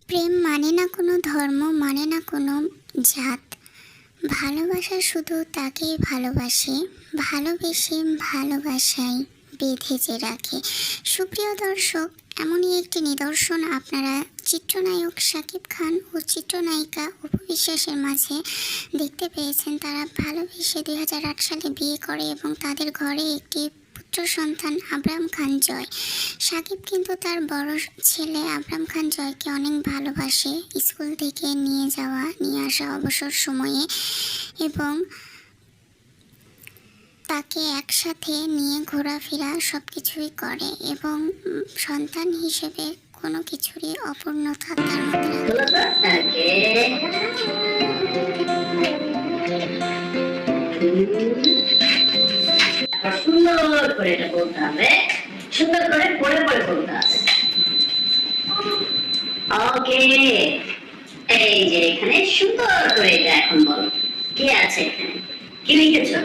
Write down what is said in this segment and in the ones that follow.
প্রেম মানে না কোনো ধর্ম, মানে না কোনো জাত। ভালোবাসা শুধু তাকেই ভালোবাসে, ভালোবেসে ভালোবাসায় বেঁধে যে রাখে। সুপ্রিয় দর্শক, এমনই একটি নিদর্শন আপনারা চিত্রনায়ক শাকিব খান ও চিত্রনায়িকা অপু বিশ্বাসের মাঝে দেখতে পেয়েছেন। তারা ভালোবেসে 2008 সালে বিয়ে করে এবং তাদের ঘরে একটি পুত্র সন্তান আবরাম খান জয়। শাকিব কিন্তু তার বড় ছেলে আবরাম খান জয়কে অনেক ভালোবাসে, স্কুল থেকে নিয়ে যাওয়া নিয়ে আসা অবসর সময়ে, এবং তাকে একসাথে নিয়ে ঘোরাফেরা সব কিছুই করে এবং সন্তান হিসেবে কোনো কিছুরই অপূর্ণতা তার মধ্যে সুন্দর করে এটা বলতে হবে, সুন্দর করে পড়ে পড়ে বলতে হবে। ওকে, এই যে এখানে সুন্দর করে এটা এখন বলো, কি আছে এখানে, কি লিখেছো?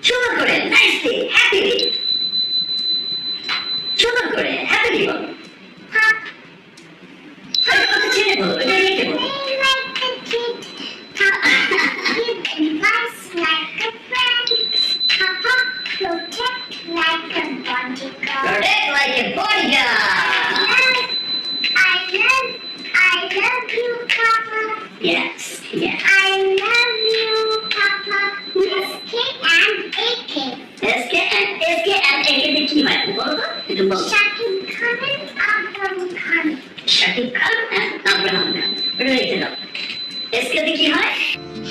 সুন্দর করে নাইসলি হ্যাপিলি, সুন্দর করে হ্যাপিলি বলো। হ্যাঁ, কথা চিনে বলো, এটা লিখে বলো। Protect like a bodyguard. I love you, Papa. Yes, yes. I love you, Papa. SK and AK. SK and AK দিয়ে কি হয় বলো তো, একটু বলো। Shakib Khan and Abraham Khan. Shakib Khan and Abraham Khan, এটা লিখে দাও। SK দিয়ে কি হয়?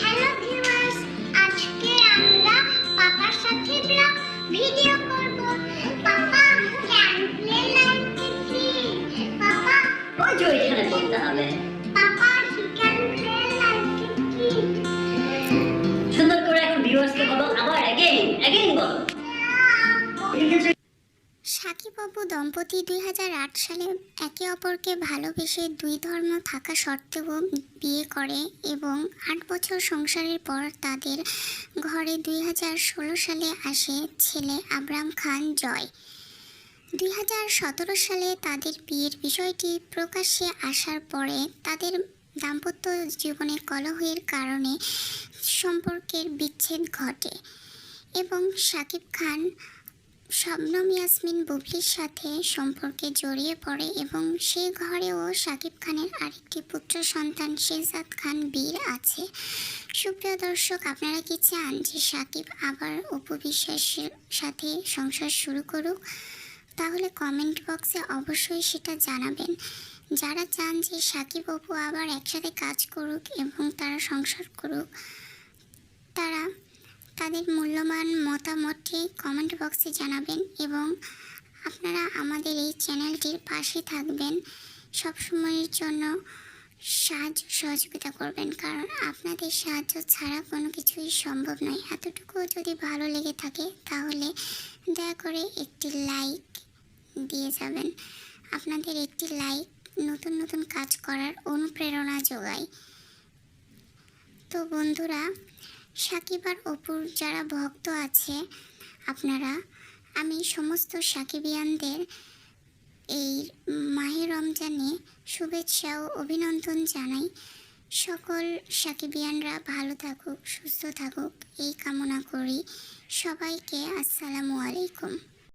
Hello viewers, আজকে আমরা পাপার সাথে ব্লগ ভিডিও করব। পাপা ক্যান প্লে লাইক কি? পাপা ওই যে ওইখানে বলতে হবে। পাপা হি ক্যান প্লে লাইক কি? সুন্দর করে এখন ভিউয়ার্সকে বলো, আবার अगेन বলো। শাকিব অপু দম্পতি 2008 সালে একে অপরকে ভালোবেসে দুই ধর্ম থাকা সত্ত্বেও বিয়ে করে এবং 8 বছর সংসারের পর তাদের ঘরে 2016 সালে আসে ছেলে আবরাম খান জয়। 2017 সালে তাদের বিয়ের বিষয়টি প্রকাশ্যে আসার পরে তাদের দাম্পত্য জীবনে কলহের কারণে সম্পর্কের বিচ্ছেদ ঘটে এবং শাকিব খান শবনম ইয়াসমিন বুবলির সাথে সম্পর্কে জড়িয়ে পড়ে এবং সেই ঘরেও শাকিব খানের আরেকটি পুত্র সন্তান শেহজাদ খান বীর আছে। সুপ্রিয় দর্শক, আপনারা কি চান যে শাকিব আবার অপু বিশ্বাসের সাথে সংসার শুরু করুক? তাহলে কমেন্ট বক্সে অবশ্যই সেটা জানাবেন। যারা চান যে শাকিব অপু আবার একসাথে কাজ করুক এবং তারা সংসার করুক, তারা তাদের মূল্যবান মতামতটি কমেন্ট বক্সে জানাবেন এবং আপনারা আমাদের এই চ্যানেলটির পাশে থাকবেন, সবসময়ের জন্য সাহায্য সহযোগিতা করবেন, কারণ আপনাদের সাহায্য ছাড়া কোনো কিছুই সম্ভব নয়। এতটুকু যদি ভালো লেগে থাকে তাহলে দয়া করে একটি লাইক দিয়ে যাবেন। আপনাদের একটি লাইক নতুন নতুন কাজ করার অনুপ্রেরণা যোগায়। তো বন্ধুরা, শাকিব আর অপুর যারা ভক্ত আছে আপনারা, আমি সমস্ত শাকিবিয়ানদের এই মাহে রমজানে শুভেচ্ছা ও অভিনন্দন জানাই। সকল শাকিবিয়ানরা ভালো থাকুক, সুস্থ থাকুক এই কামনা করি। সবাইকে আসসালামু আলাইকুম।